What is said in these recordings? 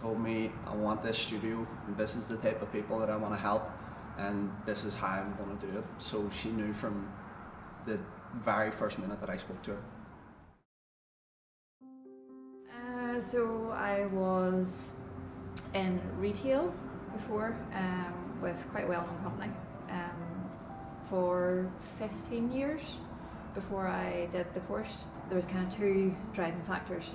told me, I want this studio, and this is the type of people that I want to help, and this is how I'm going to do it. So she knew from the very first minute that I spoke to her. So I was in retail before with quite a well-known company for 15 years before I did the course. There was kind of two driving factors.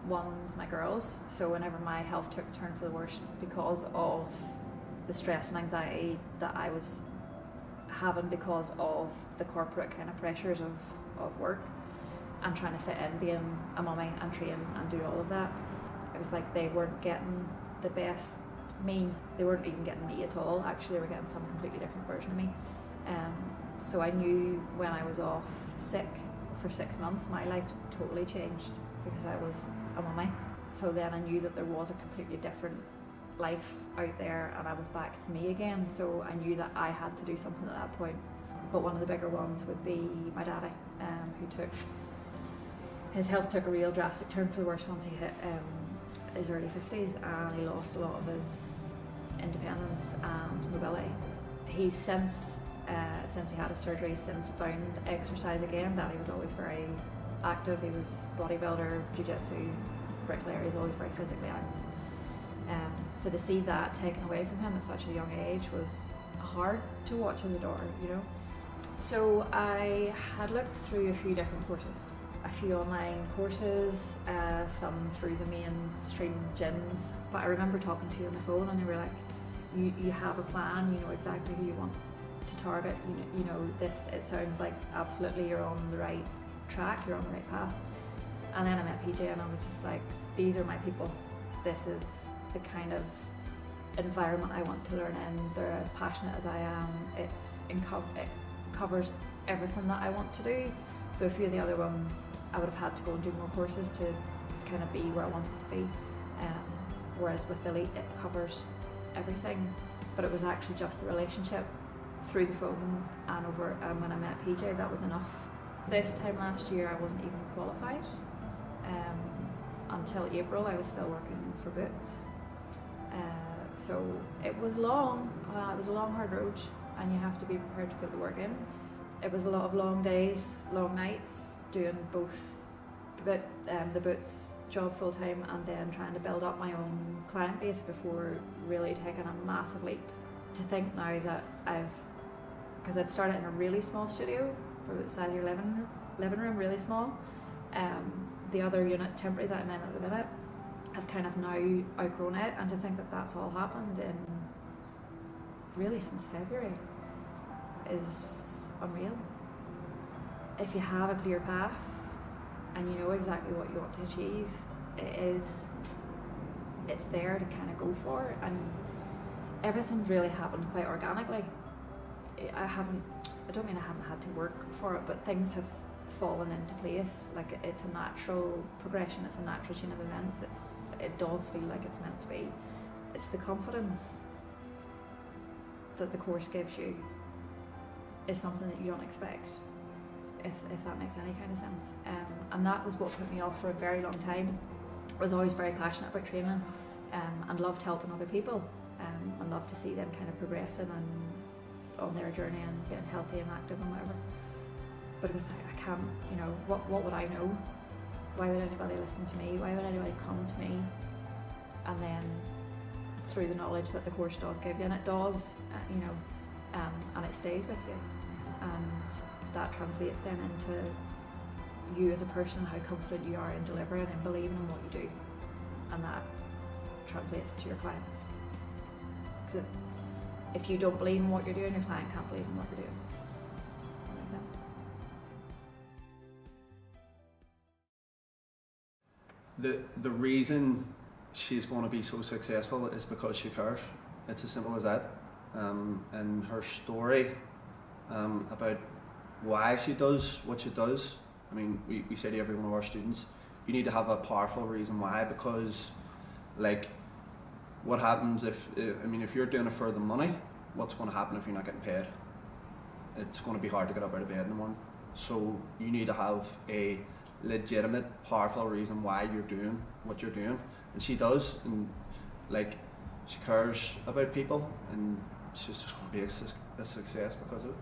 One's my girls, so whenever my health took a turn for the worse because of the stress and anxiety that I was having because of the corporate kind of pressures of work and trying to fit in being a mummy and train and do all of that, it was like they weren't getting the best me. They weren't even getting me at all. Actually, they were getting some completely different version of me. So I knew when I was off sick for 6 months, my life totally changed because I was a mummy. So then I knew that there was a completely different life out there and I was back to me again. So I knew that I had to do something at that point. But one of the bigger ones would be my daddy, his health took a real drastic turn for the worse once he hit his early 50s, and he lost a lot of his independence and mobility. He's since he had his surgery, since found exercise again. Daddy was always very active. He was bodybuilder, jiu-jitsu, bricklayer. He was always very physically active. So to see that taken away from him at such a young age was hard to watch as a daughter, you know. So I had looked through a few different courses, a few online courses, some through the mainstream gyms. But I remember talking to you on the phone and they were like, you have a plan, you know exactly who you want to target, you know this, it sounds like absolutely you're on the right track, you're on the right path. And then I met PJ and I was just like, these are my people. This is the kind of environment I want to learn in. They're as passionate as I am. It covers everything that I want to do. So a few of the other ones I would have had to go and do more courses to kind of be where I wanted to be. Whereas with Elite it covers everything. But it was actually just the relationship through the phone and over when I met PJ, that was enough. This time last year I wasn't even qualified. Until April I was still working for Boots. So it was long, it was a long hard road and you have to be prepared to put the work in. It was a lot of long days, long nights, doing both the Boots job full time and then trying to build up my own client base before really taking a massive leap. To think now that because I'd started in a really small studio, probably the size of your living room, really small. The other unit, temporary, that I'm in at the minute, I've kind of now outgrown it, and to think that that's all happened in really since February is unreal. If you have a clear path and you know exactly what you want to achieve, it's there to kind of go for, and everything's really happened quite organically. I don't mean I haven't had to work for it, but things have fallen into place. Like it's a natural progression, it's a natural chain of events. It does feel like it's meant to be. It's the confidence that the course gives you is something that you don't expect, if that makes any kind of sense. And that was what put me off for a very long time. I was always very passionate about training and loved helping other people and loved to see them kind of progressing and on their journey and getting healthy and active and whatever. But it was like, I can't, you know, what would I know? Why would anybody listen to me? Why would anybody come to me? And then through the knowledge that the course does give you, and it does, you know, and it stays with you. And that translates then into you as a person, how confident you are in delivering and believing in what you do. And that translates to your clients. Because if you don't believe in what you're doing, your client can't believe in what you're doing. That makes sense? The reason she's going to be so successful is because she cares. It's as simple as that. And her story about why she does what she does, I mean, we say to every one of our students, you need to have a powerful reason why, because like what happens if you're doing it for the money, what's going to happen if you're not getting paid? It's going to be hard to get up out of bed in the morning. So you need to have a legitimate, powerful reason why you're doing what you're doing, and she does. And like she cares about people, and she's just going to be a success because of it.